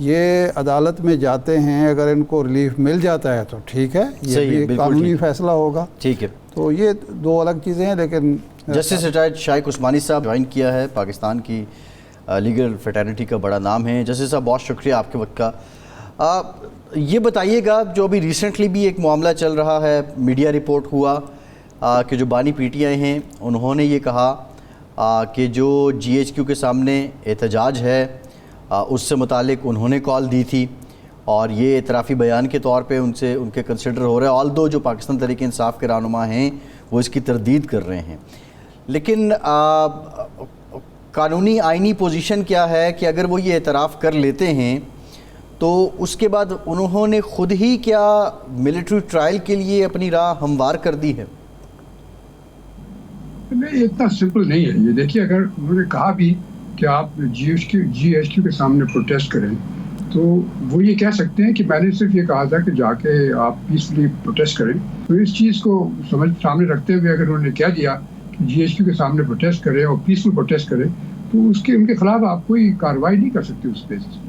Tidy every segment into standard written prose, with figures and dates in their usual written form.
یہ عدالت میں جاتے ہیں, اگر ان کو ریلیف مل جاتا ہے تو ٹھیک ہے, یہ بھی قانونی فیصلہ ہوگا. ٹھیک ہے, تو یہ دو الگ چیزیں ہیں. لیکن جسٹس ریٹائرڈ شائق عثمانی صاحب جوائن کیا ہے, پاکستان کی لیگل فریٹرنٹی کا بڑا نام ہے. جسٹس صاحب بہت شکریہ آپ کے وقت کا. یہ بتائیے گا, جو ابھی ریسنٹلی بھی ایک معاملہ چل رہا ہے, میڈیا رپورٹ ہوا کہ جو بانی پی ٹی آئی ہیں انہوں نے یہ کہا کہ جو جی ایچ کیو کے سامنے احتجاج ہے اس سے متعلق انہوں نے کال دی تھی, اور یہ اعترافی بیان کے طور پہ ان کے کنسیڈر ہو رہا ہے, آل دو جو پاکستان تحریک انصاف کے رہنما ہیں وہ اس کی تردید کر رہے ہیں. لیکن قانونی آئینی پوزیشن کیا ہے کہ اگر وہ یہ اعتراف کر لیتے ہیں تو اس کے بعد انہوں نے خود ہی کیا ملٹری ٹرائل کے لیے اپنی راہ ہموار کر دی ہے؟ نہیں, اتنا سمپل نہیں ہے یہ. دیکھیے, اگر انہوں نے کہا بھی کہ آپ جی ایچ کیو کے سامنے پروٹیسٹ کریں, تو وہ یہ کہہ سکتے ہیں کہ میں نے صرف یہ کہا تھا کہ جا کے آپ پیسفلی پروٹیسٹ کریں. تو اس چیز کو سامنے رکھتے ہوئے اگر انہوں نے کہہ دیا کہ جی ایچ کیو کے سامنے پروٹیسٹ کریں اور پیسفل پروٹیسٹ کریں, تو ان کے خلاف آپ کوئی کارروائی نہیں کر سکتے اس بیسس پہ.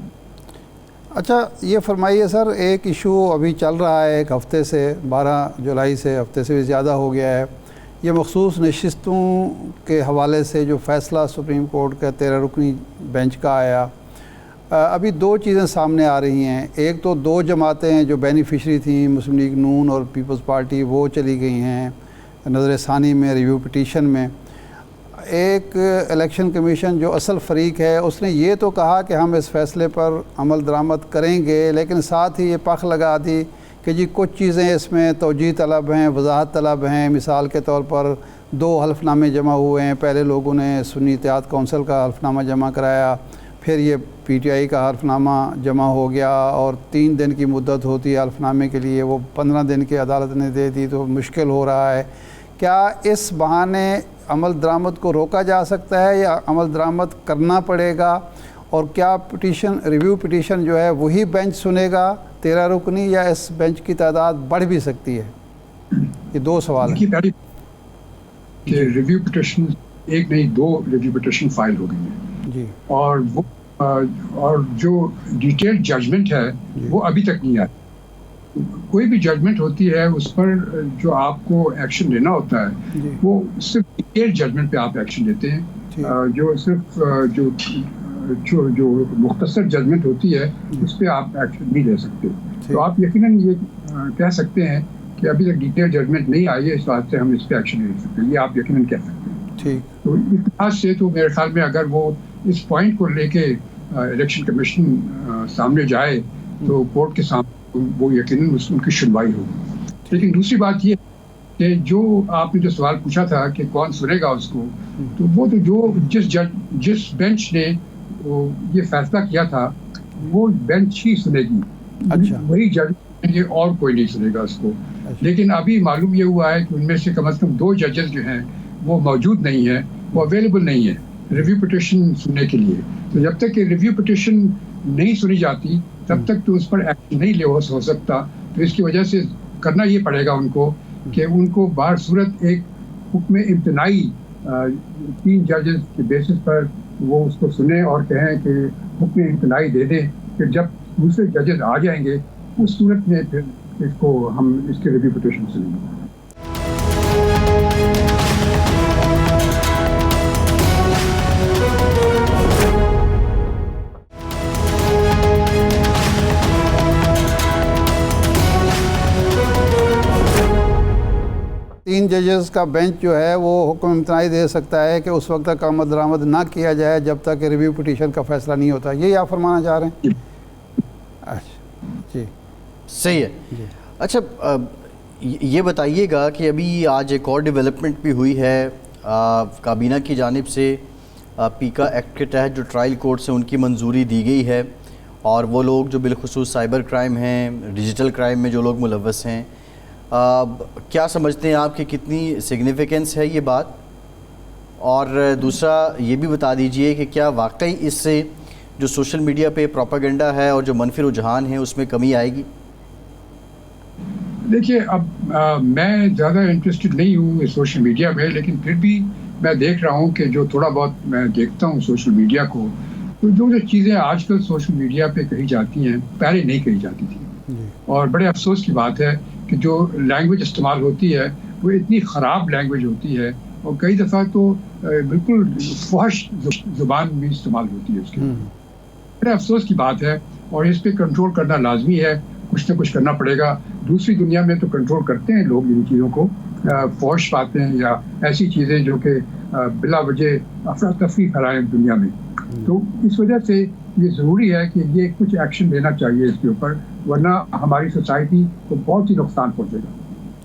اچھا, یہ فرمائیے سر, ایک ایشو ابھی چل رہا ہے ایک ہفتے سے, 12 جولائی سے, ہفتے سے بھی زیادہ ہو گیا ہے, یہ مخصوص نشستوں کے حوالے سے جو فیصلہ سپریم کورٹ کا 13 رکنی بینچ کا آیا. ابھی دو چیزیں سامنے آ رہی ہیں. ایک تو دو جماعتیں ہیں جو بینیفیشری تھیں, مسلم لیگ نون اور پیپلز پارٹی, وہ چلی گئی ہیں نظر ثانی میں, ریویو پٹیشن میں. ایک الیکشن کمیشن جو اصل فریق ہے, اس نے یہ تو کہا کہ ہم اس فیصلے پر عمل درآمد کریں گے, لیکن ساتھ ہی یہ پخ لگا دی کہ جی کچھ چیزیں اس میں توجیہ طلب ہیں, وضاحت طلب ہیں. مثال کے طور پر 2 حلف نامے جمع ہوئے ہیں. پہلے لوگوں نے سنی اتحاد کونسل کا حلف نامہ جمع کرایا, پھر یہ پی ٹی آئی کا حلف نامہ جمع ہو گیا, اور 3 دن کی مدت ہوتی ہے حلف نامے کے لیے, وہ 15 دن کی عدالت نے دے دی, تو مشکل ہو رہا ہے. کیا اس بہانے عمل درآمد کو روکا جا سکتا ہے یا عمل درآمد کرنا پڑے گا؟ اور کیا ریویو پٹیشن جو ہے وہی بینچ سنے گا 13 رکنی, یا اس بینچ کی تعداد بڑھ بھی سکتی ہے؟ یہ 2 سوال ہیں. کہ ریویو پٹیشن ایک نہیں 2 ریویو پٹیشن فائل ہو گئی ہیں جی, اور جو ڈیٹیل ججمنٹ ہے وہ ابھی تک نہیں آئی. کوئی بھی ججمنٹ ہوتی ہے اس پر جو آپ کو ایکشن لینا ہوتا ہے وہ صرف ڈیٹیل ججمنٹ پہ آپ ایکشن لیتے ہیں. جو صرف جو مختصر ججمنٹ ہوتی ہے اس پہ آپ ایکشن نہیں لے سکتے. تو آپ یقیناً یہ کہہ سکتے ہیں کہ ابھی تک ڈیٹیل ججمنٹ نہیں آئی ہے, اس واسطے ہم اس پہ ایکشن نہیں لے سکتے. یہ آپ یقیناً کہہ سکتے ہیں. تو اس لحاظ سے تو میرے خیال میں اگر وہ اس پوائنٹ کو لے کے الیکشن کمیشن سامنے جائے تو کورٹ کے سامنے وہ یقیناً ان کی سنوائی ہوگی. لیکن دوسری بات یہ کہ جو آپ نے جو سوال پوچھا تھا کہ کون سنے گا اس کو, تو وہ تو جو جس بینچ نے یہ فیصلہ کیا تھا وہ بینچ ہی سنے گی. وہی جج سنیں گے اور کوئی نہیں سنے گا اس کو. لیکن ابھی معلوم یہ ہوا ہے کہ ان میں سے کم از کم 2 ججز جو ہیں وہ موجود نہیں ہیں, وہ اویلیبل نہیں ہیں ریویو پٹیشن سننے کے لیے. تو جب تک کہ ریویو پٹیشن نہیں سنی جاتی تب تک تو اس پر ایکشن نہیں ہو سکتا. تو اس کی وجہ سے کرنا یہ پڑے گا ان کو کہ ان کو بہر صورت ایک حکم امتناعی 3 ججز کے بیسس پر وہ اس کو سنیں اور کہیں کہ حکم امتناعی دے دیں. پھر جب دوسرے ججز آ جائیں گے اس صورت میں پھر اس کو ہم اس کے ریویو پٹیشن سنیں گے. تین ججز کا بینچ جو ہے وہ حکم امتناعی دے سکتا ہے کہ اس وقت تک عمل درآمد نہ کیا جائے جب تک ریویو پٹیشن کا فیصلہ نہیں ہوتا. یہی آپ فرمانا چاہ رہے ہیں؟ اچھا جی صحیح ہے. اچھا یہ بتائیے گا کہ ابھی آج ایک اور ڈیولپمنٹ بھی ہوئی ہے کابینہ کی جانب سے, پیکا ایکٹ کے تحت جو ٹرائل کورٹ سے ان کی منظوری دی گئی ہے, اور وہ لوگ جو بالخصوص سائبر کرائم ہیں, ڈیجیٹل کرائم میں جو لوگ ملوث ہیں, کیا سمجھتے ہیں آپ کہ کتنی سگنیفیکنس ہے یہ بات؟ اور دوسرا یہ بھی بتا دیجئے کہ کیا واقعی اس سے جو سوشل میڈیا پہ پروپیگنڈا ہے اور جو منفی رجحان ہے اس میں کمی آئے گی؟ دیکھیے, اب میں زیادہ انٹرسٹڈ نہیں ہوں سوشل میڈیا میں, لیکن پھر بھی میں دیکھ رہا ہوں کہ جو تھوڑا بہت میں دیکھتا ہوں سوشل میڈیا کو, تو جو چیزیں آج کل سوشل میڈیا پہ کہی جاتی ہیں پہلے نہیں کہی جاتی تھی، اور بڑے افسوس کی بات ہے کہ جو لینگویج استعمال ہوتی ہے وہ اتنی خراب لینگویج ہوتی ہے، اور کئی دفعہ تو بالکل فحش زبان بھی استعمال ہوتی ہے اس کے. بڑے افسوس کی بات ہے، اور اس پہ کنٹرول کرنا لازمی ہے، کچھ نہ کچھ کرنا پڑے گا. دوسری دنیا میں تو کنٹرول کرتے ہیں لوگ ان چیزوں کو، فحش باتیں یا ایسی چیزیں جو کہ بلا وجہ افراتفری پھیلائیں دنیا میں. تو اس وجہ سے یہ ضروری ہے کہ یہ کچھ ایکشن لینا چاہیے اس کے اوپر، ورنہ ہماری سوسائٹی کو بہت ہی نقصان پہنچے گا.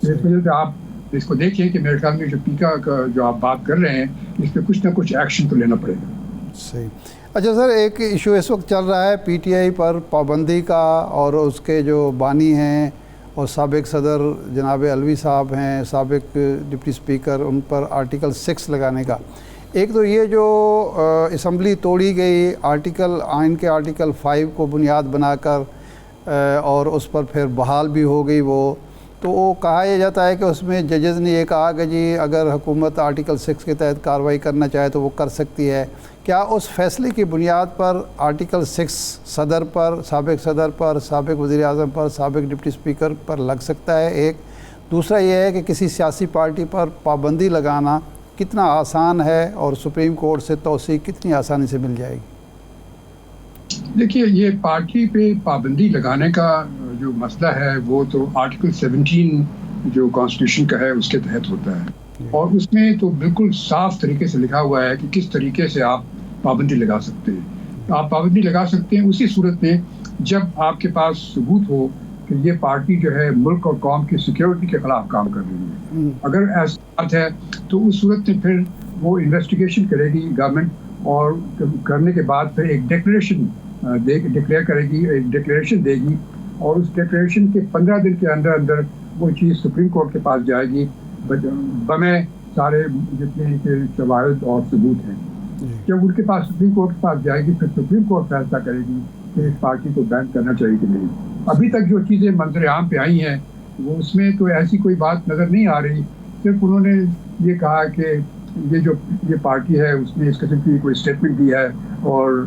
اس وجہ سے آپ اس کو دیکھیں کہ میرے خیال میں جو پیکا کا جو آپ بات کر رہے ہیں اس پہ کچھ نہ کچھ ایکشن تو لینا پڑے گا. صحیح. اچھا سر، ایک ایشو اس وقت چل رہا ہے پی ٹی آئی پر پابندی کا، اور اس کے جو بانی ہیں اور سابق صدر جناب علوی صاحب ہیں، سابق ڈپٹی اسپیکر، ان پر آرٹیکل 6 لگانے کا. ایک تو یہ جو اسمبلی توڑی گئی آئین کے آرٹیکل 5 کو بنیاد بنا کر، اور اس پر پھر بحال بھی ہو گئی وہ، تو وہ کہا یہ جاتا ہے کہ اس میں ججز نے یہ کہا کہ جی اگر حکومت آرٹیکل 6 کے تحت کارروائی کرنا چاہے تو وہ کر سکتی ہے. کیا اس فیصلے کی بنیاد پر آرٹیکل 6 صدر پر، سابق صدر پر، سابق وزیر اعظم پر، سابق ڈپٹی اسپیکر پر لگ سکتا ہے؟ ایک دوسرا یہ ہے کہ کسی سیاسی پارٹی پر پابندی لگانا کتنا آسان ہے، اور سپریم کورٹ سے توثیق کتنی آسانی سے مل جائے گی؟ دیکھیے، یہ پارٹی پہ پابندی لگانے کا جو مسئلہ ہے وہ تو آرٹیکل 17 جو کانسٹیٹیوشن کا ہے اس کے تحت ہوتا ہے، اور اس میں تو بالکل صاف طریقے سے لکھا ہوا ہے کہ کس طریقے سے آپ پابندی لگا سکتے ہیں. آپ پابندی لگا سکتے ہیں اسی صورت میں جب آپ کے پاس ثبوت ہو کہ یہ پارٹی جو ہے ملک اور قوم کی سیکیورٹی کے خلاف کام کر رہی ہے. اگر ایسی بات ہے تو اس صورت میں پھر وہ انویسٹیگیشن کرے گی گورنمنٹ، اور کرنے کے بعد پھر ایک ڈکلیریشن ڈکلیئر کرے گی، ایک ڈکلیریشن دے گی، اور اس ڈکلیریشن کے 15 دن کے اندر اندر وہ چیز سپریم کورٹ کے پاس جائے گی بمیں سارے جتنے کے شواہد اور ثبوت ہیں. جب ان کے پاس سپریم کورٹ کے پاس جائے گی پھر سپریم کورٹ فیصلہ کرے گی کہ اس پارٹی کو بین کرنا چاہیے کہ نہیں. ابھی تک جو چیزیں منظر عام پہ آئی ہیں وہ اس میں تو ایسی کوئی بات نظر نہیں آ رہی. صرف انہوں نے یہ کہا کہ یہ پارٹی ہے اس نے اس قسم کی کوئی اسٹیٹمنٹ دی ہے، اور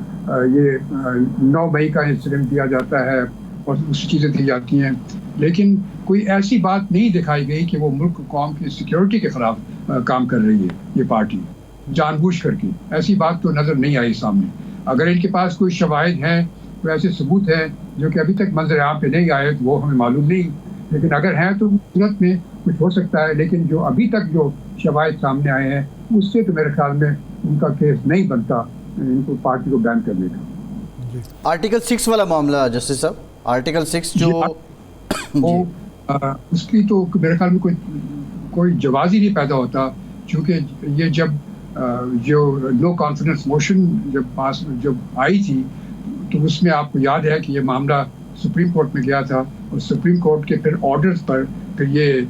یہ 9 مئی کا انسیڈنٹ دیا جاتا ہے اور اس چیزیں دی جاتی ہیں، لیکن کوئی ایسی بات نہیں دکھائی گئی کہ وہ ملک قوم کی سیکیورٹی کے خلاف کام کر رہی ہے یہ پارٹی جان بوجھ کر کے. ایسی بات تو نظر نہیں آئی سامنے. اگر ان کے پاس کوئی شواہد ہیں، کوئی ایسے ثبوت ہیں جو کہ ابھی تک منظر عام پہ نہیں آئے تو وہ ہمیں معلوم نہیں، لیکن اگر ہیں تو صورت میں کچھ ہو سکتا ہے. لیکن جو ابھی تک جو شواہد سامنے آئے ہیں اس سے تو میرے خیال میں ان کا کیس نہیں بنتا ان کو پارٹی کو بین کرنے کا. آرٹیکل 6 والا معاملہ جسٹس صاحب، آرٹیکل 6 جو اس کی تو میرے خیال میں کوئی جواز ہی نہیں پیدا ہوتا، چونکہ یہ جب جو نو کانفیڈنس موشن جب آئی تھی تو اس میں آپ کو یاد ہے کہ یہ معاملہ سپریم کورٹ میں گیا تھا، اور سپریم کورٹ کے پھر آرڈرز پر پھر یہ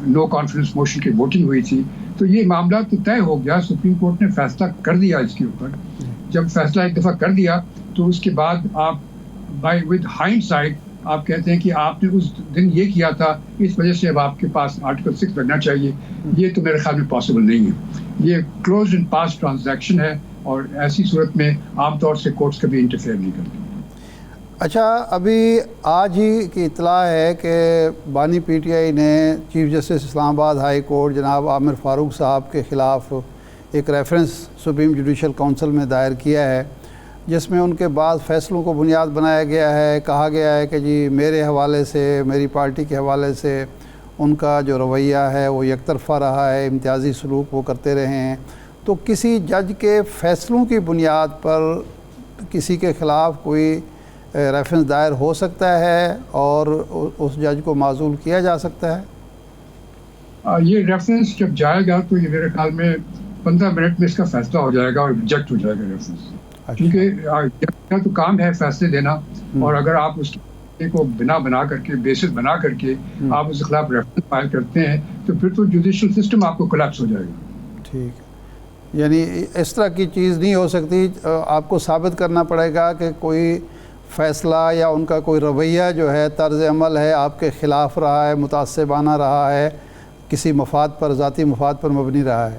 نو کانفیڈنس موشن کی ووٹنگ ہوئی تھی. تو یہ معاملہ تو طے ہو گیا، سپریم کورٹ نے فیصلہ کر دیا اس کے اوپر. جب فیصلہ ایک دفعہ کر دیا تو اس کے بعد آپ بائی ود ہائنڈ سائڈ آپ کہتے ہیں کہ آپ نے اس دن یہ کیا تھا اس وجہ سے اب آپ کے پاس آرٹیکل 6 لگنا چاہیے. یہ تو میرے خیال میں پاسبل نہیں ہے. یہ کلوز اینڈ پاس ٹرانزیکشن ہے، اور ایسی صورت میں عام طور سے کورٹس کبھی انٹرفیئر نہیں کرتے. اچھا، ابھی آج ہی کی اطلاع ہے کہ بانی پی ٹی آئی نے چیف جسٹس اسلام آباد ہائی کورٹ جناب عامر فاروق صاحب کے خلاف ایک ریفرنس سپریم جوڈیشل کونسل میں دائر کیا ہے، جس میں ان کے بعض فیصلوں کو بنیاد بنایا گیا ہے. کہا گیا ہے کہ جی میرے حوالے سے، میری پارٹی کے حوالے سے ان کا جو رویہ ہے وہ یک طرفہ رہا ہے، امتیازی سلوک وہ کرتے رہے ہیں. تو کسی جج کے فیصلوں کی بنیاد پر کسی کے خلاف کوئی ریفرنس دائر ہو سکتا ہے اور اس جج کو معزول کیا جا سکتا ہے؟ یہ ریفرنس جب جائے گا تو یہ میرے خیال میں 15 منٹ میں اس کا فیصلہ ہو جائے گا اور ریجیکٹ ہو جائے گا ریفرنس. کیونکہ تو کام ہے فیصلے دینا، اور اگر آپ اس کو بنا کر کے بیسس بنا کر کے آپ اس کے خلاف ریفرنس فائل کرتے ہیں تو پھر تو جوڈیشل سسٹم آپ کو کولیپس ہو جائے گا. ٹھیک ہے، یعنی اس طرح کی چیز نہیں ہو سکتی. آپ کو ثابت کرنا پڑے گا کہ کوئی فیصلہ یا ان کا کوئی رویہ جو ہے، طرز عمل ہے، آپ کے خلاف رہا ہے، متعصبانہ رہا ہے، کسی مفاد پر، ذاتی مفاد پر مبنی رہا ہے.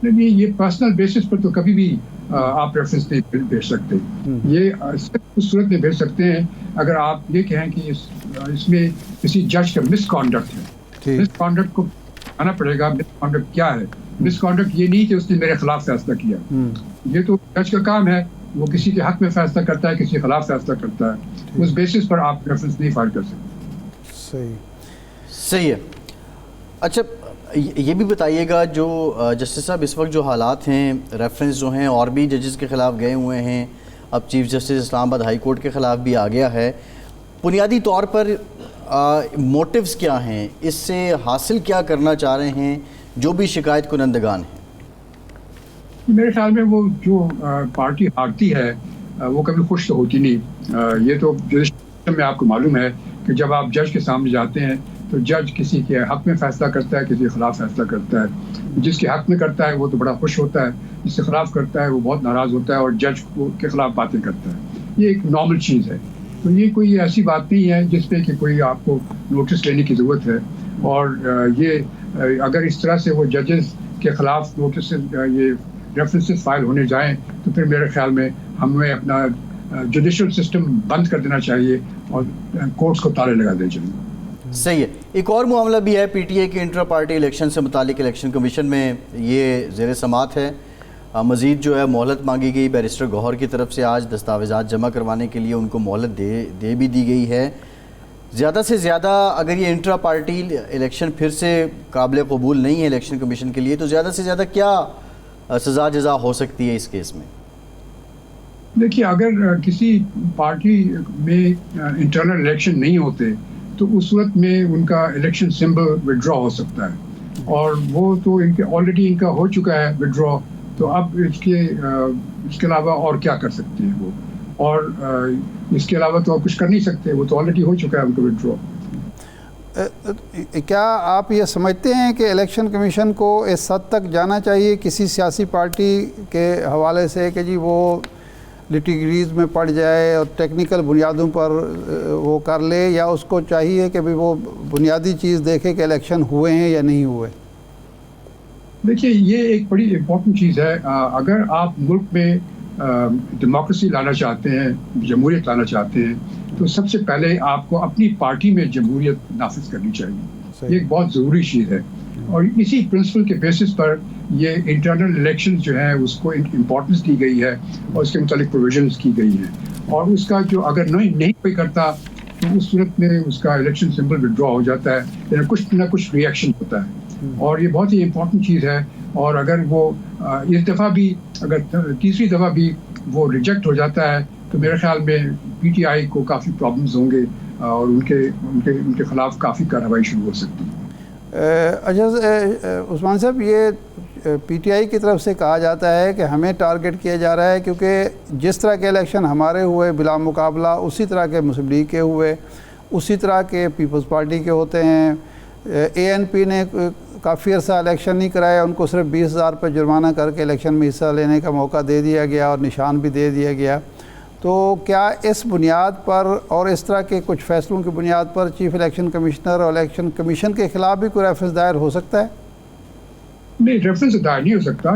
نہیں، یہ پرسنل بیسس پر تو کبھی بھی آپ ریفرنس نہیں بھیج سکتے. یہ صرف اس صورت میں بھیج سکتے ہیں اگر آپ یہ کہیں کہ اس میں کسی جج کا مس کانڈکٹ ہے. مس کانڈکٹ کو آنا پڑے گا. مس کانڈکٹ کیا ہے؟ مس کانڈکٹ یہ نہیں کہ اس نے میرے خلاف فیصلہ کیا. یہ تو جج کا کام ہے, وہ کسی کے حق میں فیصلہ کرتا ہے, کسی کے خلاف فیصلہ کرتا ہے. اس بیسس پر آپ ریفرنس نہیں فائل کر سکتے. صحیح ہے. اچھا یہ بھی بتائیے گا, جو جسٹس صاحب اس وقت جو حالات ہیں, ریفرنس جو ہیں اور بھی ججز کے خلاف گئے ہوئے ہیں, اب چیف جسٹس اسلام آباد ہائی کورٹ کے خلاف بھی آ گیا ہے, بنیادی طور پر موٹیوز کیا ہیں, اس سے حاصل کیا کرنا چاہ رہے ہیں جو بھی شکایت کنندگان ہیں؟ میرے خیال میں وہ جو پارٹی ہارتی ہے وہ کبھی خوش تو ہوتی نہیں. یہ تو جوڈیشل میں آپ کو معلوم ہے کہ جب آپ جج کے سامنے جاتے ہیں تو جج کسی کے حق میں فیصلہ کرتا ہے, کسی کے خلاف فیصلہ کرتا ہے. جس کے حق میں کرتا ہے وہ تو بڑا خوش ہوتا ہے, جس کے خلاف کرتا ہے وہ بہت ناراض ہوتا ہے اور جج کے خلاف باتیں کرتا ہے. یہ ایک نارمل چیز ہے. تو یہ کوئی ایسی بات نہیں ہے جس پہ کہ کوئی آپ کو نوٹس لینے کی ضرورت ہے. اور یہ اگر اس طرح سے وہ ججز کے خلاف نوٹس یہ ریفرنسز فائل ہونے جائیں تو پھر میرے خیال میں ہمیں اپنا جوڈیشل سسٹم بند کر دینا چاہیے اور کورٹس کو تالے لگا دینا چاہیے. صحیح ہے. ایک اور معاملہ بھی ہے, پی ٹی آئی کے انٹرا پارٹی الیکشن سے متعلق الیکشن کمیشن میں یہ زیر سماعت ہے. مزید جو ہے مہلت مانگی گئی بیرسٹر گوہر کی طرف سے, آج دستاویزات جمع کروانے کے لیے ان کو مہلت دے بھی دی گئی ہے. زیادہ سے زیادہ اگر یہ انٹرا پارٹی الیکشن پھر سے قابل قبول نہیں ہے الیکشن کمیشن کے لیے, تو زیادہ سے زیادہ کیا سزا جزا ہو سکتی ہے اس کیس میں؟ دیکھیے, اگر کسی پارٹی میں انٹرنل الیکشن نہیں ہوتے تو اس صورت میں ان کا الیکشن سمبل وڈرا ہو سکتا ہے, اور وہ تو ان کے آلریڈی ان کا ہو چکا ہے وڈرا. تو اب اس کے علاوہ اور کیا کر سکتے ہیں وہ, اور اس کے علاوہ تو کچھ کر نہیں سکتے, وہ تو آلریڈی ہو چکا ہے ان کا وڈرا. کیا آپ یہ سمجھتے ہیں کہ الیکشن کمیشن کو اس حد تک جانا چاہیے کسی سیاسی پارٹی کے حوالے سے کہ جی وہ لٹیگریز میں پڑ جائے اور ٹیکنیکل بنیادوں پر وہ کر لے, یا اس کو چاہیے کہ وہ بنیادی چیز دیکھے کہ الیکشن ہوئے ہیں یا نہیں ہوئے؟ دیکھیے, یہ ایک بڑی امپورٹنٹ چیز ہے. اگر آپ ملک میں ڈیموکریسی لانا چاہتے ہیں, جمہوریت لانا چاہتے ہیں, تو سب سے پہلے آپ کو اپنی پارٹی میں جمہوریت نافذ کرنی چاہیے. یہ ایک بہت ضروری چیز ہے, اور اسی پرنسپل کے بیسس پر یہ انٹرنل الیکشن جو ہے اس کو امپورٹنس دی گئی ہے اور اس کے متعلق پروویژنس کی گئی ہیں. اور اس کا جو اگر نہیں کوئی کرتا تو اس صورت میں اس کا الیکشن سمبل وڈرا ہو جاتا ہے, یعنی کچھ نہ کچھ ریئیکشن ہوتا ہے. اور یہ بہت ہی امپورٹنٹ چیز ہے. اور اگر وہ اس دفعہ بھی, اگر تیسری دفعہ بھی وہ ریجیکٹ ہو جاتا ہے تو میرے خیال میں پی ٹی آئی کو کافی پرابلمز ہوں گے اور ان کے خلاف کافی کارروائی شروع ہو سکتی ہے. اچھا عثمان صاحب, یہ پی ٹی آئی کی طرف سے کہا جاتا ہے کہ ہمیں ٹارگٹ کیا جا رہا ہے کیونکہ جس طرح کے الیکشن ہمارے ہوئے بلا مقابلہ اسی طرح کے مسلم لیگ کے ہوئے, اسی طرح کے پیپلز پارٹی کے ہوتے ہیں. اے این پی نے کافی عرصہ الیکشن نہیں کرایا, ان کو صرف 20,000 پر جرمانہ کر کے الیکشن میں حصہ لینے کا موقع دے دیا گیا اور نشان بھی دے دیا گیا. تو کیا اس بنیاد پر اور اس طرح کے کچھ فیصلوں کی بنیاد پر چیف الیکشن کمشنر اور الیکشن کمیشن کے خلاف بھی کوئی ریفرنس دائر ہو سکتا ہے؟ نہیں, ریفرنس دائر نہیں ہو سکتا.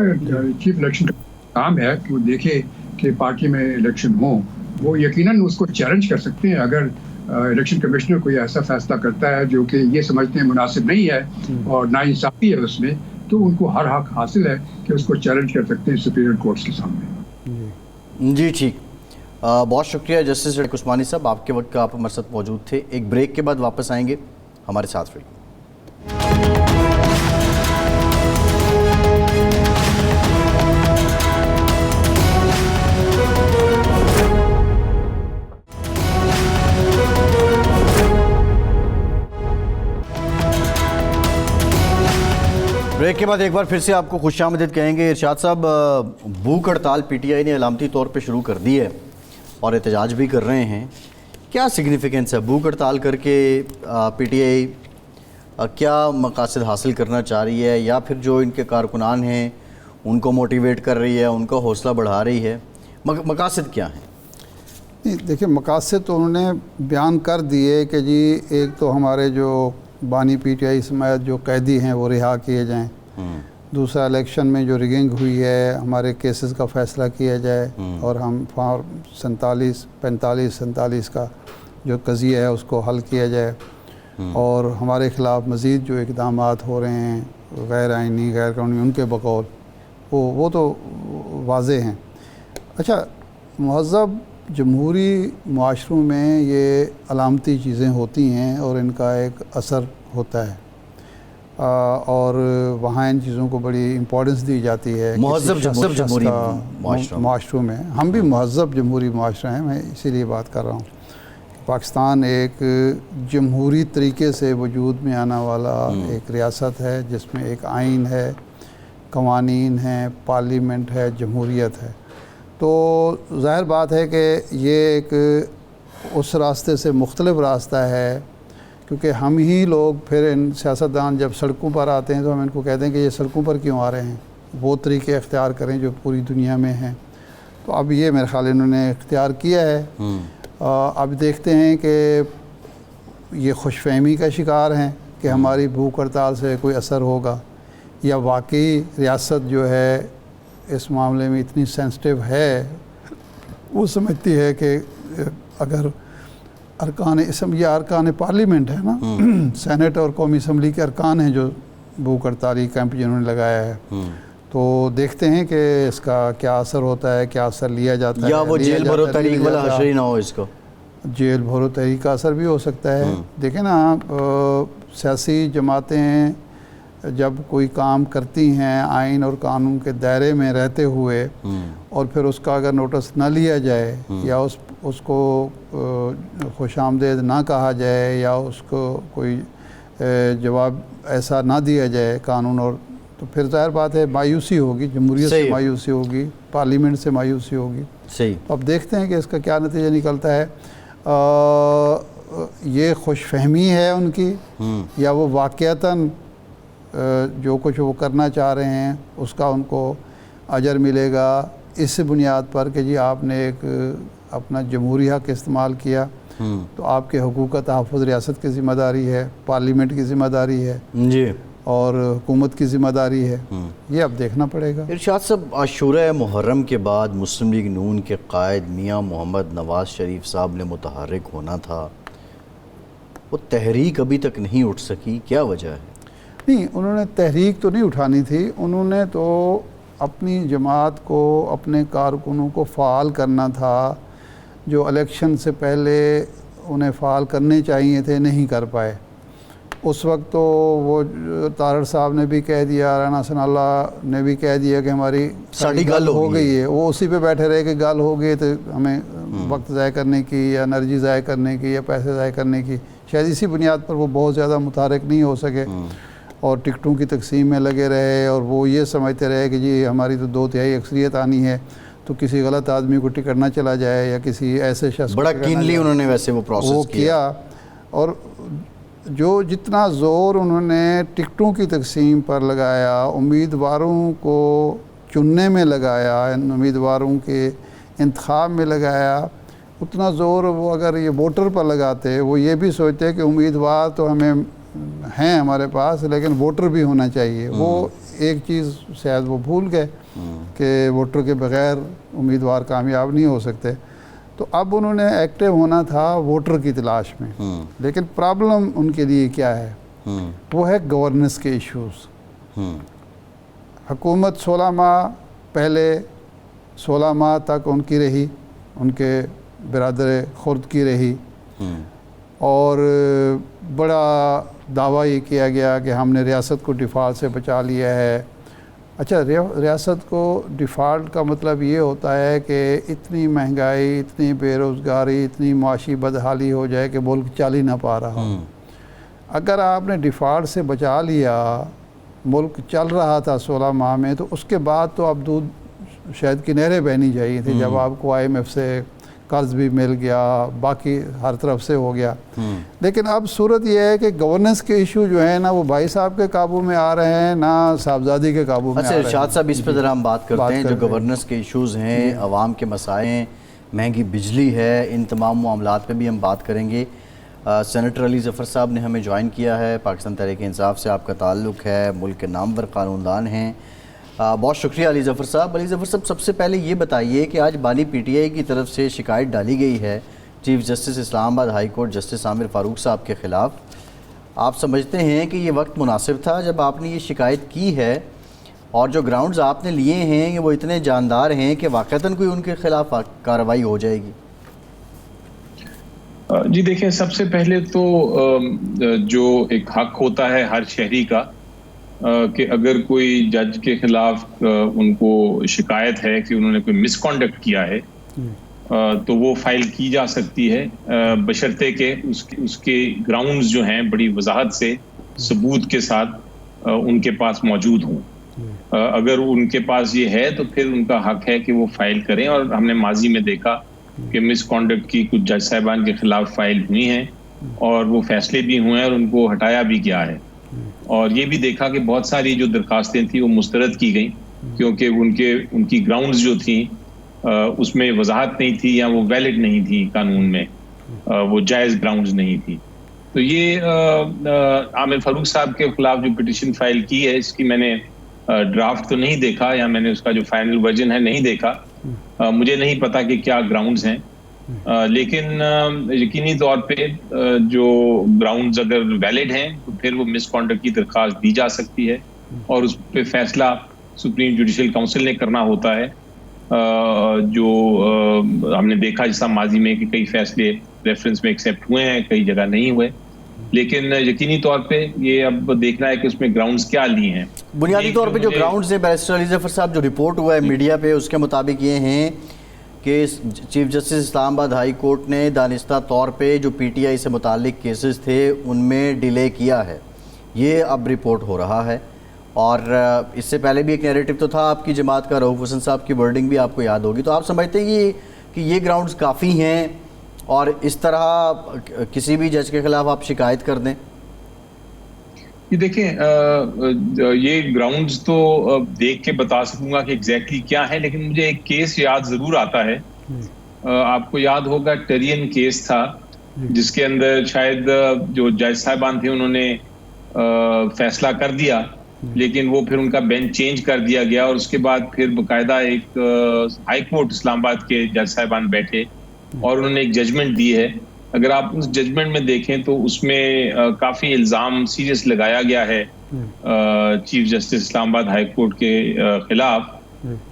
چیف الیکشن کا کام ہے کہ وہ دیکھے کہ پارٹی میں الیکشن ہوں. وہ یقیناً اس کو چیلنج کر سکتے ہیں. اگر الیکشن کمشنر کوئی ایسا فیصلہ کرتا ہے جو کہ یہ سمجھتے ہیں مناسب نہیں ہے اور ناانصافی ہے اس میں, تو ان کو ہر حق حاصل ہے کہ اس کو چیلنج کر سکتے ہیں سپیریئر کورٹس کے سامنے. جی ٹھیک, بہت شکریہ جسٹس عثمانی صاحب, آپ کے وقت کا آپ ہمارے ساتھ موجود تھے. ایک بریک کے بعد واپس آئیں گے, ہمارے ساتھ رہیے. بریک کے بعد ایک بار پھر سے آپ کو خوش آمدید کہیں گے. ارشاد صاحب, بھوک ہڑتال پی ٹی آئی نے علامتی طور پہ شروع کر دی ہے اور احتجاج بھی کر رہے ہیں. کیا سگنیفیکنس ہے بھوک ہڑتال کر کے؟ پی ٹی آئی کیا مقاصد حاصل کرنا چاہ رہی ہے, یا پھر جو ان کے کارکنان ہیں ان کو موٹیویٹ کر رہی ہے, ان کا حوصلہ بڑھا رہی ہے؟ مقاصد کیا ہیں؟ دیکھیں, مقاصد تو انہوں نے بیان کر دیے کہ جی ایک تو ہمارے جو بانی پی ٹی آئی سمیت جو قیدی ہیں وہ رہا کیے جائیں, دوسرا الیکشن میں جو ریگنگ ہوئی ہے ہمارے کیسز کا فیصلہ کیا جائے اور ہم فارم 47 کا جو قضیہ ہے اس کو حل کیا جائے، اور ہمارے خلاف مزید جو اقدامات ہو رہے ہیں غیر آئینی غیر قانونی ان کے بقول وہ تو واضح ہیں۔ اچھا، مہذب جمہوری معاشروں میں یہ علامتی چیزیں ہوتی ہیں اور ان کا ایک اثر ہوتا ہے، اور وہاں ان چیزوں کو بڑی امپورٹنس دی جاتی ہے مہذب جمہوری معاشروں میں۔ ہم بھی مہذب جمہوری معاشرہ ہیں، میں اسی لیے بات کر رہا ہوں۔ پاکستان ایک جمہوری طریقے سے وجود میں آنے والا ایک ریاست ہے جس میں ایک آئین ہے، قوانین ہیں، پارلیمنٹ ہے، جمہوریت ہے۔ تو ظاہر بات ہے کہ یہ ایک اس راستے سے مختلف راستہ ہے، کیونکہ ہم ہی لوگ پھر ان سیاستدان جب سڑکوں پر آتے ہیں تو ہم ان کو کہتے ہیں کہ یہ سڑکوں پر کیوں آ رہے ہیں، وہ طریقے اختیار کریں جو پوری دنیا میں ہیں۔ تو اب یہ میرے خیال انہوں نے اختیار کیا ہے۔ اب دیکھتے ہیں کہ یہ خوش فہمی کا شکار ہیں کہ ہماری بھوک ہڑتال سے کوئی اثر ہوگا، یا واقعی ریاست جو ہے اس معاملے میں اتنی سینسٹیو ہے، وہ سمجھتی ہے کہ اگر ارکان اسمبلی یا ارکان پارلیمنٹ ہے نا، سینٹ اور قومی اسمبلی کے ارکان ہیں جو بھوک ہڑتالی کیمپ جنہوں نے لگایا ہے، تو دیکھتے ہیں کہ اس کا کیا اثر ہوتا ہے، کیا اثر لیا جاتا ہے، یا وہ جیل بھرو تحریک والا حشر ہی نہ ہو اس کو۔ جیل بھرو تحریک کا اثر بھی ہو سکتا ہے۔ دیکھیں نا، سیاسی جماعتیں جب کوئی کام کرتی ہیں آئین اور قانون کے دائرے میں رہتے ہوئے، اور پھر اس کا اگر نوٹس نہ لیا جائے یا اس کو خوش آمدید نہ کہا جائے یا اس کو کوئی جواب ایسا نہ دیا جائے قانون، اور تو پھر ظاہر بات ہے مایوسی ہوگی، جمہوریت سے مایوسی ہوگی، پارلیمنٹ سے مایوسی ہوگی۔ صحیح۔ اب دیکھتے ہیں کہ اس کا کیا نتیجہ نکلتا ہے۔ یہ خوش فہمی ہے ان کی، یا وہ واقعتاً جو کچھ وہ کرنا چاہ رہے ہیں اس کا ان کو اجر ملے گا اس بنیاد پر کہ جی آپ نے ایک اپنا جمہوری حق استعمال کیا، تو آپ کے حقوق کا تحفظ ریاست کی ذمہ داری ہے، پارلیمنٹ کی ذمہ داری ہے جی، اور حکومت کی ذمہ داری ہے۔ یہ اب دیکھنا پڑے گا۔ ارشاد صاحب، عاشورہ محرم کے بعد مسلم لیگ نون کے قائد میاں محمد نواز شریف صاحب نے متحرک ہونا تھا، وہ تحریک ابھی تک نہیں اٹھ سکی، کیا وجہ ہے؟ نہیں، انہوں نے تحریک تو نہیں اٹھانی تھی، انہوں نے تو اپنی جماعت کو، اپنے کارکنوں کو فعال کرنا تھا، جو الیکشن سے پہلے انہیں فعال کرنے چاہیے تھے، نہیں کر پائے۔ اس وقت تو وہ طارڑ صاحب نے بھی کہہ دیا، رانا ثناء اللہ نے بھی کہہ دیا کہ ہماری ساڑھی گل ہو گئی ہے، وہ اسی پہ بیٹھے رہے کہ گل ہو گئی تو ہمیں وقت ضائع کرنے کی یا انرجی ضائع کرنے کی یا پیسے ضائع کرنے کی، شاید اسی بنیاد پر وہ بہت زیادہ متحرک نہیں ہو سکے اور ٹکٹوں کی تقسیم میں لگے رہے، اور وہ یہ سمجھتے رہے کہ جی ہماری تو 2/3 اکثریت آنی ہے تو کسی غلط آدمی کو ٹکٹ نہ چلا جائے یا کسی ایسے شخص بڑا کینلی انہوں نے ویسے وہ پروسیس کیا، اور جو جتنا زور انہوں نے ٹکٹوں کی تقسیم پر لگایا، امیدواروں کو چننے میں لگایا، امیدواروں کے انتخاب میں لگایا، اتنا زور وہ اگر یہ ووٹر پر لگاتے، وہ یہ بھی سوچتے کہ امیدوار تو ہمیں ہیں ہمارے پاس لیکن ووٹر بھی ہونا چاہیے، وہ ایک چیز شاید وہ بھول گئے کہ ووٹر کے بغیر امیدوار کامیاب نہیں ہو سکتے۔ تو اب انہوں نے ایکٹیو ہونا تھا ووٹر کی تلاش میں، لیکن پرابلم ان کے لیے کیا ہے؟ وہ ہے گورننس کے ایشوز۔ حکومت 16 ماہ پہلے 16 ماہ تک ان کی رہی، ان کے برادر خرد کی رہی، اور بڑا دعویٰ یہ کیا گیا کہ ہم نے ریاست کو ڈیفالٹ سے بچا لیا ہے۔ اچھا، ریاست کو ڈیفالٹ کا مطلب یہ ہوتا ہے کہ اتنی مہنگائی، اتنی بے روزگاری، اتنی معاشی بدحالی ہو جائے کہ ملک چل ہی نہ پا رہا۔ اگر آپ نے ڈیفالٹ سے بچا لیا، ملک چل رہا تھا 16 ماہ میں، تو اس کے بعد تو اب دودھ شہد کی نہریں بہنی چاہیے تھی، جب آپ کو IMF سے قرض بھی مل گیا، باقی ہر طرف سے ہو گیا۔ لیکن اب صورت یہ ہے کہ گورننس کے ایشو جو ہیں نا، وہ بھائی صاحب کے قابو میں آ رہے ہیں، نہ صاحبزادی کے قابو میں آ رہے ہیں۔ ارشاد صاحب، اس پہ ذرا ہم بات کرتے ہیں، جو گورننس کے ایشوز ہیں، عوام کے مسائل ہیں، مہنگی بجلی ہے، ان تمام معاملات پہ بھی ہم بات کریں گے۔ سینیٹر علی ظفر صاحب نے ہمیں جوائن کیا ہے. پاکستان تحریک انصاف سے آپ کا تعلق ہے, ملک کے نامور قانون دان ہیں. بہت شکریہ علی ظفر صاحب. علی ظفر صاحب, سب سے پہلے یہ بتائیے کہ آج بانی پی ٹی آئی کی طرف سے شکایت ڈالی گئی ہے چیف جسٹس اسلام آباد ہائی کورٹ جسٹس عامر فاروق صاحب کے خلاف. آپ سمجھتے ہیں کہ یہ وقت مناسب تھا جب آپ نے یہ شکایت کی ہے, اور جو گراؤنڈز آپ نے لیے ہیں وہ اتنے جاندار ہیں کہ واقعتاً کوئی ان کے خلاف کارروائی ہو جائے گی؟ جی دیکھیں, سب سے پہلے تو جو ایک حق ہوتا ہے ہر شہری کا کہ اگر کوئی جج کے خلاف ان کو شکایت ہے کہ انہوں نے کوئی مس کانڈکٹ کیا ہے تو وہ فائل کی جا سکتی ہے, بشرطے کہ اس کے گراؤنڈز جو ہیں بڑی وضاحت سے ثبوت کے ساتھ ان کے پاس موجود ہوں. اگر ان کے پاس یہ ہے تو پھر ان کا حق ہے کہ وہ فائل کریں, اور ہم نے ماضی میں دیکھا کہ مس کانڈکٹ کی کچھ جج صاحبان کے خلاف فائل ہوئی ہیں اور وہ فیصلے بھی ہوئے ہیں اور ان کو ہٹایا بھی گیا ہے. اور یہ بھی دیکھا کہ بہت ساری جو درخواستیں تھیں وہ مسترد کی گئیں کیونکہ ان کی گراؤنڈز جو تھیں اس میں وضاحت نہیں تھی یا وہ ویلڈ نہیں تھی قانون میں, وہ جائز گراؤنڈز نہیں تھی. تو یہ عامر فاروق صاحب کے خلاف جو پٹیشن فائل کی ہے, اس کی میں نے ڈرافٹ تو نہیں دیکھا, یا میں نے اس کا جو فائنل ورژن ہے نہیں دیکھا, مجھے نہیں پتا کہ کیا گراؤنڈز ہیں, لیکن یقینی طور پہ جو گراؤنڈز اگر ویلڈ ہیں تو پھر وہ مس کانڈکٹ کی درخواست دی جا سکتی ہے اور اس پہ فیصلہ سپریم جوڈیشل کونسل نے کرنا ہوتا ہے. جو ہم نے دیکھا جیسا ماضی میں کہ کئی فیصلے ریفرنس میں ایکسیپٹ ہوئے ہیں, کئی جگہ نہیں ہوئے, لیکن یقینی طور پہ یہ اب دیکھنا ہے کہ اس میں گراؤنڈز کیا لی ہیں. بنیادی طور پہ جو گراؤنڈز ہیں بیرسٹر علی ظفر صاحب, جو رپورٹ ہوا ہے میڈیا پہ, اس کے مطابق یہ ہیں کہ چیف جسٹس اسلام آباد ہائی کورٹ نے دانستہ طور پہ جو پی ٹی آئی سے متعلق کیسز تھے ان میں ڈیلے کیا ہے. یہ اب رپورٹ ہو رہا ہے, اور اس سے پہلے بھی ایک نیریٹو تو تھا آپ کی جماعت کا, رؤوف حسن صاحب کی ورڈنگ بھی آپ کو یاد ہوگی. تو آپ سمجھتے ہیں کہ یہ گراؤنڈز کافی ہیں اور اس طرح کسی بھی جج کے خلاف آپ شکایت کر دیں؟ یہ دیکھیں, یہ گراؤنڈز تو دیکھ کے بتا سکوں گا کہ ایگزیکٹلی کیا ہے, لیکن مجھے ایک کیس یاد ضرور آتا ہے. آپ کو یاد ہوگا ٹرین کیس تھا جس کے اندر شاید جو جج صاحبان تھے انہوں نے فیصلہ کر دیا, لیکن وہ پھر ان کا بینچ چینج کر دیا گیا, اور اس کے بعد پھر باقاعدہ ایک ہائی کورٹ اسلام آباد کے جج صاحبان بیٹھے اور انہوں نے ایک ججمنٹ دی ہے. اگر آپ اس ججمنٹ میں دیکھیں تو اس میں کافی الزام سیریس لگایا گیا ہے چیف جسٹس اسلام آباد ہائی کورٹ کے خلاف.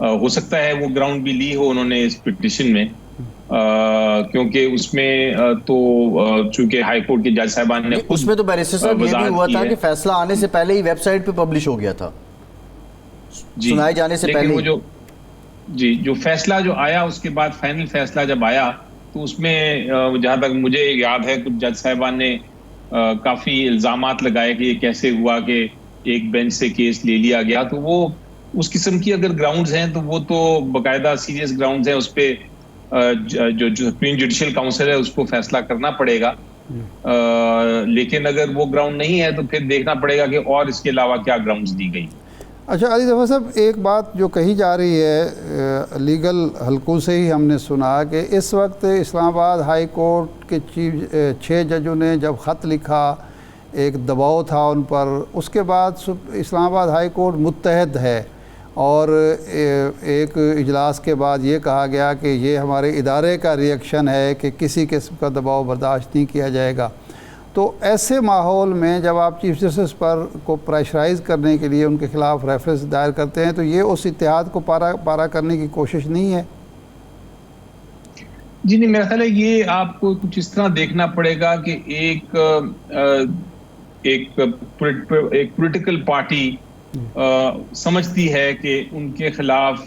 ہو سکتا ہے وہ گراؤنڈ بھی لی ہو انہوں نے اس پٹیشن میں, کیونکہ اس میں تو چونکہ ہائی کورٹ کے جج صاحبان نے اس میں تو بیرسٹر صاحب یہ بھی ہوا تھا کہ فیصلہ آنے سے پہلے ہی ویب سائٹ پہ پبلش ہو گیا تھا, سنائے جانے سے پہلے. جو فیصلہ جو آیا اس کے بعد فائنل فیصلہ جب آیا تو اس میں جہاں تک مجھے یاد ہے کچھ جج صاحبان نے کافی الزامات لگائے کہ یہ کیسے ہوا کہ ایک بینچ سے کیس لے لیا گیا. تو وہ اس قسم کی اگر گراؤنڈز ہیں تو وہ تو باقاعدہ سیریس گراؤنڈز ہیں, اس پہ جو سپریم جوڈیشل کونسل ہے اس کو فیصلہ کرنا پڑے گا. لیکن اگر وہ گراؤنڈ نہیں ہے تو پھر دیکھنا پڑے گا کہ اور اس کے علاوہ کیا گراؤنڈز دی گئی. اچھا علی ظفر صاحب, ایک بات جو کہی جا رہی ہے لیگل حلقوں سے ہی ہم نے سنا کہ اس وقت اسلام آباد ہائی کورٹ کے 6 ججوں نے جب خط لکھا, ایک دباؤ تھا ان پر, اس کے بعد اسلام آباد ہائی کورٹ متحد ہے اور ایک اجلاس کے بعد یہ کہا گیا کہ یہ ہمارے ادارے کا ریئیکشن ہے کہ کسی قسم کا دباؤ برداشت نہیں کیا جائے گا. تو ایسے ماحول میں جب آپ چیف جسٹس پر کو پریشرائز کرنے کے لیے ان کے خلاف ریفرنس دائر کرتے ہیں تو یہ اس اتحاد کو پارا کرنے کی کوشش نہیں ہے؟ جی نہیں, میرا خیال ہے یہ آپ کو کچھ اس طرح دیکھنا پڑے گا کہ ایک پولیٹیکل پارٹی سمجھتی ہے کہ ان کے خلاف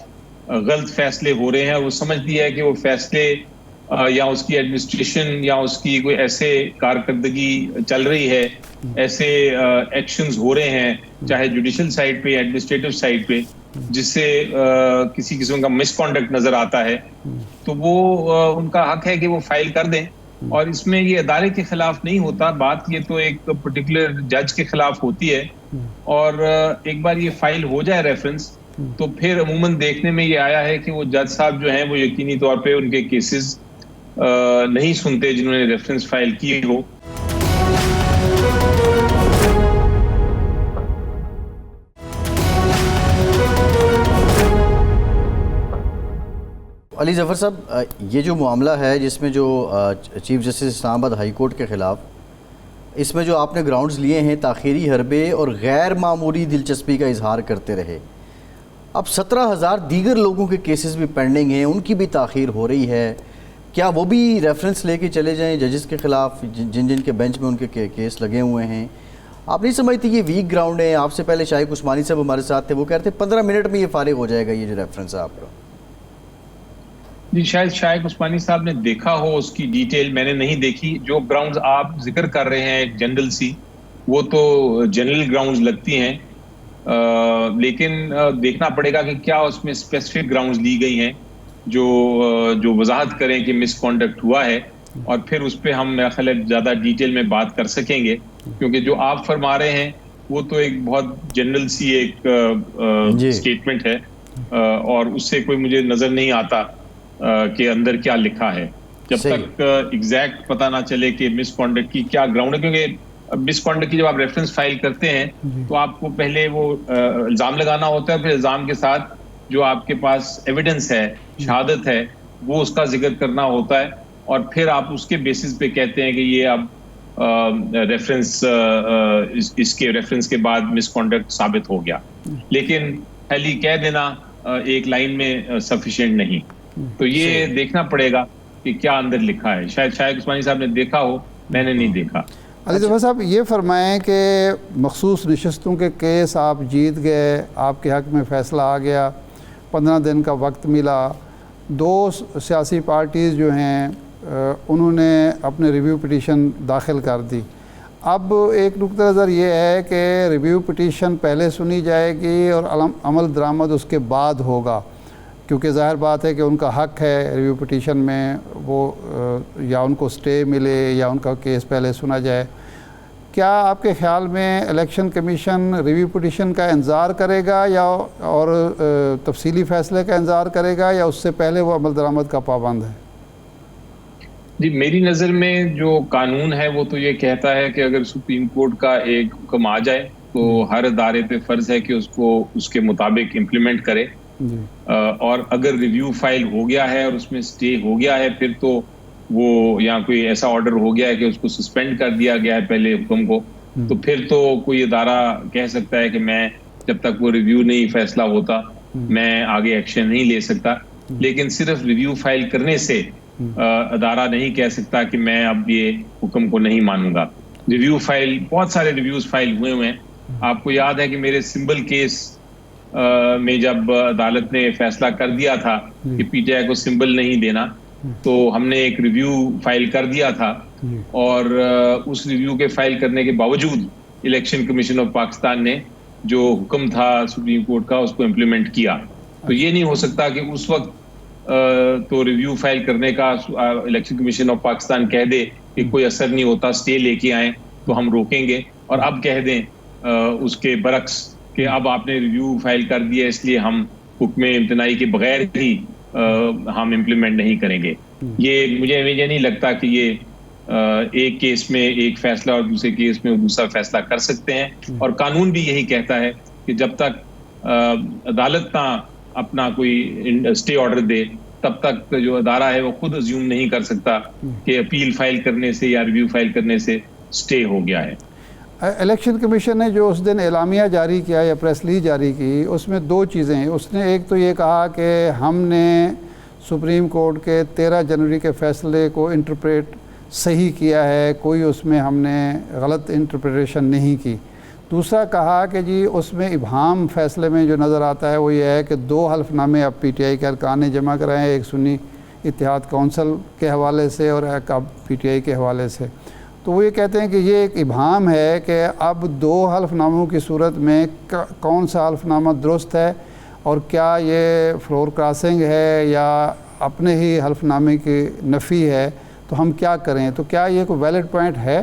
غلط فیصلے ہو رہے ہیں, وہ سمجھتی ہے کہ وہ فیصلے یا اس کی ایڈمنسٹریشن یا اس کی کوئی ایسے کارکردگی چل رہی ہے, ایسے ایکشنز ہو رہے ہیں چاہے جوڈیشل سائڈ پہ ایڈمنسٹریٹو سائڈ پہ, جس سے کسی قسم کا مس کانڈکٹ نظر آتا ہے, تو وہ ان کا حق ہے کہ وہ فائل کر دیں. اور اس میں یہ ادارے کے خلاف نہیں ہوتا, بات یہ تو ایک پرٹیکولر جج کے خلاف ہوتی ہے. اور ایک بار یہ فائل ہو جائے ریفرنس تو پھر عموماً دیکھنے میں یہ آیا ہے کہ وہ جج صاحب جو ہیں وہ یقینی طور پہ ان کے کیسز نہیں سنتے جنہوں نے ریفرنس فائل کی ہو. علی ظفر صاحب، یہ جو معاملہ ہے جس میں جو چیف جسٹس اسلام آباد ہائی کورٹ کے خلاف، اس میں جو آپ نے گراؤنڈز لیے ہیں تاخیری حربے اور غیر معمولی دلچسپی کا اظہار کرتے رہے، اب 17,000 دیگر لوگوں کے کیسز بھی پینڈنگ ہیں، ان کی بھی تاخیر ہو رہی ہے، کیا وہ بھی ریفرنس لے کے چلے جائیں ججز کے خلاف جن کے بینچ میں ان کے کیس لگے ہوئے ہیں؟ آپ نہیں سمجھتی یہ ویک گراؤنڈ ہے؟ آپ سے پہلے شائق عثمانی صاحب ہمارے ساتھ تھے، وہ کہتے ہیں 15 منٹ میں یہ فارغ ہو جائے گا یہ جو ریفرنس ہے آپ کا۔ جی شاید شائق عثمانی صاحب نے دیکھا ہو اس کی ڈیٹیل، میں نے نہیں دیکھی۔ جو گراؤنڈز آپ ذکر کر رہے ہیں جنرل سی، وہ تو جنرل گراؤنڈز لگتی ہیں، لیکن دیکھنا پڑے گا کہ کیا اس میں اسپیسیفک گراؤنڈز لی گئی ہیں جو وضاحت کریں کہ مس کانڈکٹ ہوا ہے، اور پھر اس پہ ہم میرا خیال ہے زیادہ ڈیٹیل میں بات کر سکیں گے، کیونکہ جو آپ فرما رہے ہیں وہ تو ایک بہت جنرل سی ایک اسٹیٹمنٹ ہے، اور اس سے کوئی مجھے نظر نہیں آتا کہ اندر کیا لکھا ہے جب تک ایگزیکٹ پتہ نہ چلے کہ مس کانڈکٹ کی کیا گراؤنڈ ہے۔ کیونکہ مس کانڈکٹ کی جب آپ ریفرنس فائل کرتے ہیں تو آپ کو پہلے وہ الزام لگانا ہوتا ہے، پھر الزام کے ساتھ جو آپ کے پاس ایویڈنس ہے، شہادت ہے، وہ اس کا ذکر کرنا ہوتا ہے، اور پھر آپ اس کے بیسس پہ کہتے ہیں کہ یہ اب ریفرنس اس کے ریفرنس کے بعد مس کانڈکٹ ثابت ہو گیا، لیکن خالی کہہ دینا ایک لائن میں سفیشینٹ نہیں۔ تو یہ دیکھنا پڑے گا کہ کیا اندر لکھا ہے۔ شاید شائق عثمانی صاحب نے دیکھا ہو، میں نے نہیں دیکھا۔ علی ظفر صاحب یہ فرمائیں کہ مخصوص نشستوں کے کیس آپ جیت گئے، آپ کے حق میں فیصلہ آ گیا، 15 دن کا وقت ملا، 2 سیاسی پارٹیز جو ہیں انہوں نے اپنے ریویو پٹیشن داخل کر دی۔ اب ایک نقطہ نظر یہ ہے کہ ریویو پٹیشن پہلے سنی جائے گی اور عمل درآمد اس کے بعد ہوگا، کیونکہ ظاہر بات ہے کہ ان کا حق ہے ریویو پٹیشن میں وہ یا ان کو سٹے ملے یا ان کا کیس پہلے سنا جائے۔ کیا آپ کے خیال میں الیکشن کمیشن ریویو پٹیشن کا انتظار کرے گا یا اور تفصیلی فیصلے کا انتظار کرے گا، یا اس سے پہلے وہ عمل درآمد کا پابند ہے؟ جی میری نظر میں جو قانون ہے وہ تو یہ کہتا ہے کہ اگر سپریم کورٹ کا ایک حکم آ جائے تو ہر ادارے پہ فرض ہے کہ اس کو اس کے مطابق امپلیمنٹ کرے، اور اگر ریویو فائل ہو گیا ہے اور اس میں سٹے ہو گیا ہے، پھر تو وہ یا کوئی ایسا آرڈر ہو گیا ہے کہ اس کو سسپینڈ کر دیا گیا ہے پہلے حکم کو، تو پھر تو کوئی ادارہ کہہ سکتا ہے کہ میں جب تک وہ ریویو نہیں فیصلہ ہوتا میں آگے ایکشن نہیں لے سکتا۔ لیکن صرف ریویو فائل کرنے سے ادارہ نہیں کہہ سکتا کہ میں اب یہ حکم کو نہیں مانوں گا۔ ریویو فائل، بہت سارے ریویوز فائل ہوئے ہیں۔ آپ کو یاد ہے کہ میرے سمبل کیس میں جب عدالت نے فیصلہ کر دیا تھا کہ پی ٹی آئی کو سمبل نہیں دینا، تو ہم نے ایک ریویو فائل کر دیا تھا، اور اس ریویو کے فائل کرنے کے باوجود الیکشن کمیشن آف پاکستان نے جو حکم تھا سپریم کورٹ کا اس کو امپلیمنٹ کیا۔ تو یہ نہیں ہو سکتا کہ اس وقت تو ریویو فائل کرنے کا الیکشن کمیشن آف پاکستان کہہ دے کہ کوئی اثر نہیں ہوتا، سٹے لے کے آئیں تو ہم روکیں گے، اور اب کہہ دیں اس کے برعکس کہ اب آپ نے ریویو فائل کر دیا اس لیے ہم حکم امتناعی کے بغیر ہی ہم امپلیمنٹ نہیں کریں گے۔ یہ مجھے نہیں لگتا کہ یہ ایک کیس میں ایک فیصلہ اور دوسرے کیس میں دوسرا فیصلہ کر سکتے ہیں، اور قانون بھی یہی کہتا ہے کہ جب تک عدالت نہ اپنا کوئی اسٹے آرڈر دے تب تک جو ادارہ ہے وہ خود ازیوم نہیں کر سکتا کہ اپیل فائل کرنے سے یا ریویو فائل کرنے سے اسٹے ہو گیا ہے۔ الیکشن کمیشن نے جو اس دن اعلامیہ جاری کیا یا پریس ریلیز جاری کی، اس میں 2 چیزیں ہیں۔ اس نے ایک تو یہ کہا کہ ہم نے سپریم کورٹ کے 13 جنوری کے فیصلے کو انٹرپریٹ صحیح کیا ہے، کوئی اس میں ہم نے غلط انٹرپریٹیشن نہیں کی۔ دوسرا کہا کہ جی اس میں ابہام فیصلے میں جو نظر آتا ہے وہ یہ ہے کہ 2 حلف نامے اب پی ٹی آئی کے ارکان نے جمع کرائے ہیں، ایک سنی اتحاد کونسل کے حوالے سے اور ایک اب پی ٹی آئی کے حوالے سے۔ تو وہ یہ کہتے ہیں کہ یہ ایک ابہام ہے کہ اب 2 حلف ناموں کی صورت میں کون سا حلف نامہ درست ہے، اور کیا یہ فلور کراسنگ ہے یا اپنے ہی حلف نامے کی نفی ہے، تو ہم کیا کریں؟ تو کیا یہ کوئی ویلڈ پوائنٹ ہے؟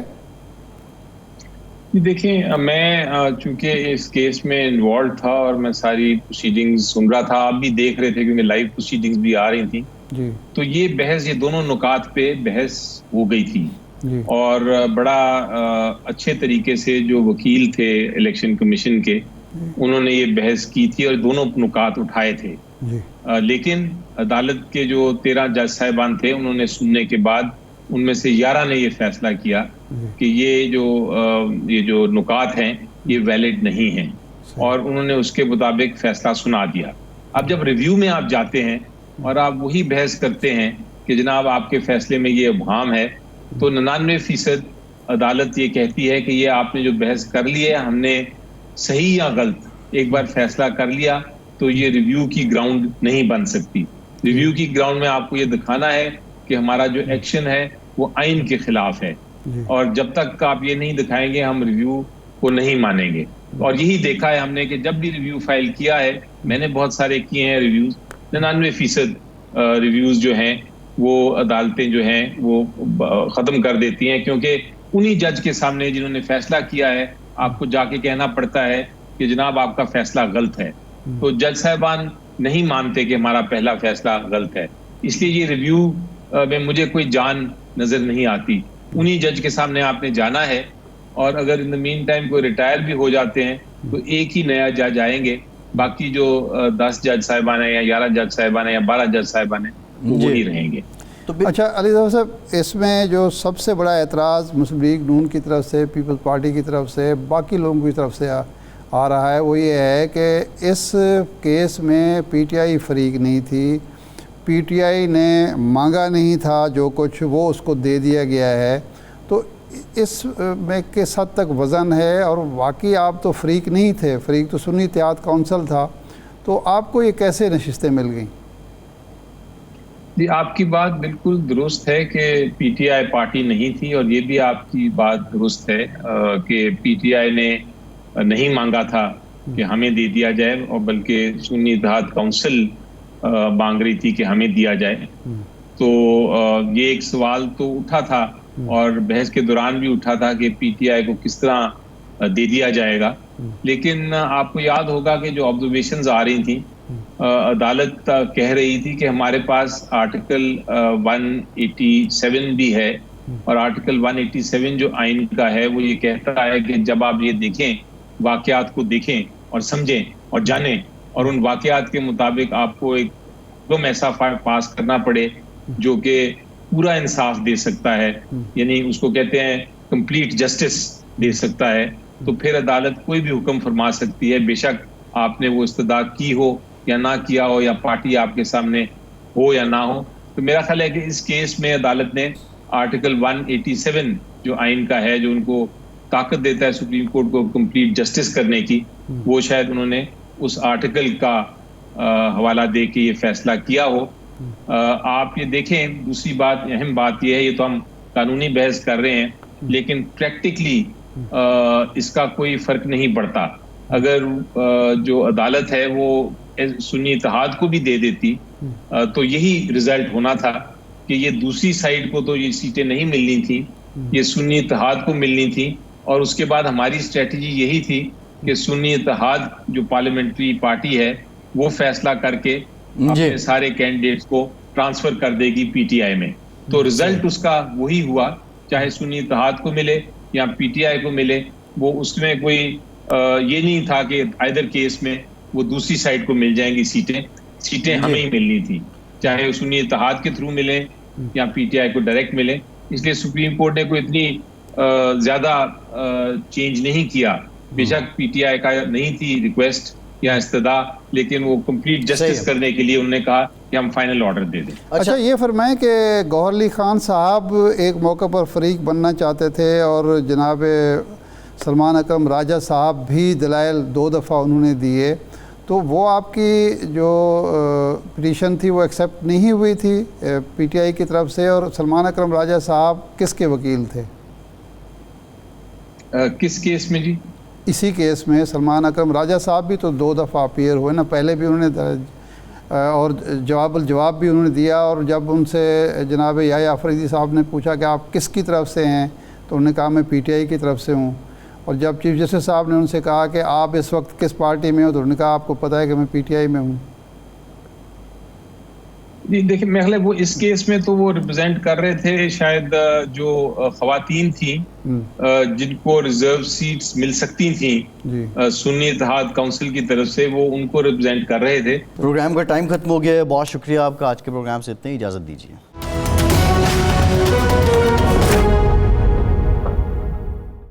دیکھیں، میں چونکہ اس کیس میں انوالو تھا اور میں ساری پروسیڈنگز سن رہا تھا، آپ بھی دیکھ رہے تھے کیونکہ لائیو پروسیڈنگز بھی آ رہی تھیں، جی، تو یہ بحث، یہ دونوں نکات پہ بحث ہو گئی تھی، اور بڑا اچھے طریقے سے جو وکیل تھے الیکشن کمیشن کے، انہوں نے یہ بحث کی تھی اور دونوں نکات اٹھائے تھے۔ جی لیکن عدالت کے جو 13 جج صاحبان تھے انہوں نے سننے کے بعد ان میں سے 11 نے یہ فیصلہ کیا کہ یہ جو نکات ہیں یہ ویلڈ نہیں ہیں، اور انہوں نے اس کے مطابق فیصلہ سنا دیا۔ اب جب ریویو میں آپ جاتے ہیں اور آپ وہی بحث کرتے ہیں کہ جناب آپ کے فیصلے میں یہ ابہام ہے، تو 99% عدالت یہ کہتی ہے کہ یہ آپ نے جو بحث کر لی ہے، ہم نے صحیح یا غلط ایک بار فیصلہ کر لیا تو یہ ریویو کی گراؤنڈ نہیں بن سکتی۔ ریویو کی گراؤنڈ میں آپ کو یہ دکھانا ہے کہ ہمارا جو ایکشن ہے وہ آئین کے خلاف ہے، اور جب تک آپ یہ نہیں دکھائیں گے ہم ریویو کو نہیں مانیں گے۔ اور یہی دیکھا ہے ہم نے کہ جب بھی ریویو فائل کیا ہے، میں نے بہت سارے کیے ہیں ریویوز، 99% ریویوز جو ہیں وہ عدالتیں جو ہیں وہ ختم کر دیتی ہیں، کیونکہ انہی جج کے سامنے جنہوں نے فیصلہ کیا ہے آپ کو جا کے کہنا پڑتا ہے کہ جناب آپ کا فیصلہ غلط ہے۔ تو جج صاحبان نہیں مانتے کہ ہمارا پہلا فیصلہ غلط ہے، اس لیے یہ ریویو میں مجھے کوئی جان نظر نہیں آتی۔ انہی جج کے سامنے آپ نے جانا ہے، اور اگر ان دا مین ٹائم کوئی ریٹائر بھی ہو جاتے ہیں تو ایک ہی نیا جج آئیں گے، باقی جو 10 جج صاحبان ہیں یا 11 جج صاحبان ہیں یا 12 جج صاحبان ہیں وہ وہی رہیں گے۔ اچھا علی ظفر صاحب، اس میں جو سب سے بڑا اعتراض مسلم لیگ نون کی طرف سے، پیپلز پارٹی کی طرف سے، باقی لوگوں کی طرف سے آ رہا ہے وہ یہ ہے کہ اس کیس میں پی ٹی آئی فریق نہیں تھی، پی ٹی آئی نے مانگا نہیں تھا جو کچھ وہ اس کو دے دیا گیا ہے، تو اس میں کس حد تک وزن ہے؟ اور واقعی آپ تو فریق نہیں تھے، فریق تو سنی اتحاد کونسل تھا، تو آپ کو یہ کیسے نشستیں مل گئیں؟ جی آپ کی بات بالکل درست ہے کہ پی ٹی آئی پارٹی نہیں تھی، اور یہ بھی آپ کی بات درست ہے کہ پی ٹی آئی نے نہیں مانگا تھا کہ ہمیں دے دیا جائے، اور بلکہ سنی اتحاد کونسل مانگ رہی تھی کہ ہمیں دیا جائے۔ تو یہ ایک سوال تو اٹھا تھا، اور بحث کے دوران بھی اٹھا تھا کہ پی ٹی آئی کو کس طرح دے دیا جائے گا، لیکن آپ کو یاد ہوگا کہ جو آبزرویشنز آ رہی تھیں، عدالت کہہ رہی تھی کہ ہمارے پاس آرٹیکل 187 بھی ہے، اور آرٹیکل 187 جو آئین کا ہے وہ یہ کہتا ہے کہ جب آپ یہ دیکھیں، واقعات کو دیکھیں اور سمجھیں اور جانیں، اور ان واقعات کے مطابق آپ کو ایک حکم ایسا پاس کرنا پڑے جو کہ پورا انصاف دے سکتا ہے، یعنی اس کو کہتے ہیں کمپلیٹ جسٹس دے سکتا ہے، تو پھر عدالت کوئی بھی حکم فرما سکتی ہے، بے شک آپ نے وہ استدعا کی ہو یا نہ کیا ہو، یا پارٹی آپ کے سامنے ہو یا نہ ہو۔ تو میرا خیال ہے کہ اس کیس میں عدالت نے آرٹیکل 187 جو آئین کا ہے، جو ان کو طاقت دیتا ہے سپریم کورٹ کو کمپلیٹ جسٹس کرنے کی، وہ شاید انہوں نے اس آرٹیکل کا حوالہ دے کے یہ فیصلہ کیا ہو۔ آپ یہ دیکھیں، دوسری بات، اہم بات یہ ہے، یہ تو ہم قانونی بحث کر رہے ہیں، لیکن پریکٹیکلی اس کا کوئی فرق نہیں پڑتا۔ اگر جو عدالت ہے وہ سنی اتحاد کو بھی دے دیتی تو یہی رزلٹ ہونا تھا کہ یہ دوسری سائیڈ کو تو یہ سیٹیں نہیں ملنی تھی، یہ سنی اتحاد کو ملنی تھی، اور اس کے بعد ہماری اسٹریٹجی یہی تھی کہ سنی اتحاد جو پارلیمنٹری پارٹی ہے وہ فیصلہ کر کے اپنے سارے کینڈیڈیٹس کو ٹرانسفر کر دے گی پی ٹی آئی میں۔ تو رزلٹ اس کا وہی ہوا، چاہے سنی اتحاد کو ملے یا پی ٹی آئی کو ملے، وہ اس میں کوئی یہ نہیں تھا کہ آئدر کیس میں وہ دوسری سائڈ کو مل جائیں گی سیٹیں ہمیں ہی ملنی تھی، چاہے سنی اتحاد کے تھرو ملے یا پی ٹی آئی کو ڈائریکٹ ملے۔ اس لیے سپریم کورٹ نے کوئی اتنی زیادہ چینج نہیں کیا، بے شک پی ٹی آئی کا نہیں تھی ریکویسٹ یا استدعا، لیکن وہ کمپلیٹ جسٹس کرنے کے لیے انہوں نے کہا کہ ہم فائنل آرڈر دے دیں۔ اچھا یہ فرمائیں کہ گوہر علی خان صاحب ایک موقع پر فریق بننا چاہتے تھے، اور جناب سلمان اکرم راجہ صاحب بھی دلائل 2 دفعہ انہوں نے دیے، تو وہ آپ کی جو پٹیشن تھی وہ ایکسیپٹ نہیں ہوئی تھی پی ٹی آئی کی طرف سے؟ اور سلمان اکرم راجہ صاحب کس کے وکیل تھے؟ کس کیس میں جی؟ اسی کیس میں سلمان اکرم راجہ صاحب بھی تو 2 دفعہ اپیئر ہوئے نا، پہلے بھی انہوں نے اور الجواب بھی انہوں نے دیا، اور جب ان سے جناب یحییٰ آفریدی صاحب نے پوچھا کہ آپ کس کی طرف سے ہیں تو انہوں نے کہا میں پی ٹی آئی کی طرف سے ہوں، اور جب چیف جسٹس صاحب نے ان سے کہا کہ آپ اس وقت کس پارٹی میں ہو تو انہوں نے کہا آپ کو پتہ ہے کہ میں پی ٹی آئی میں ہوں۔ جی دیکھیں میرے وہ اس کیس میں تو وہ ریپرزینٹ کر رہے تھے شاید جو خواتین تھیں جن کو ریزرو سیٹس مل سکتی تھیں سنی اتحاد کونسل کی طرف سے، وہ ان کو ریپرزینٹ کر رہے تھے. پروگرام کا ٹائم ختم ہو گیا ہے، بہت شکریہ آپ کا. آج کے پروگرام سے اتنے، اجازت دیجیے.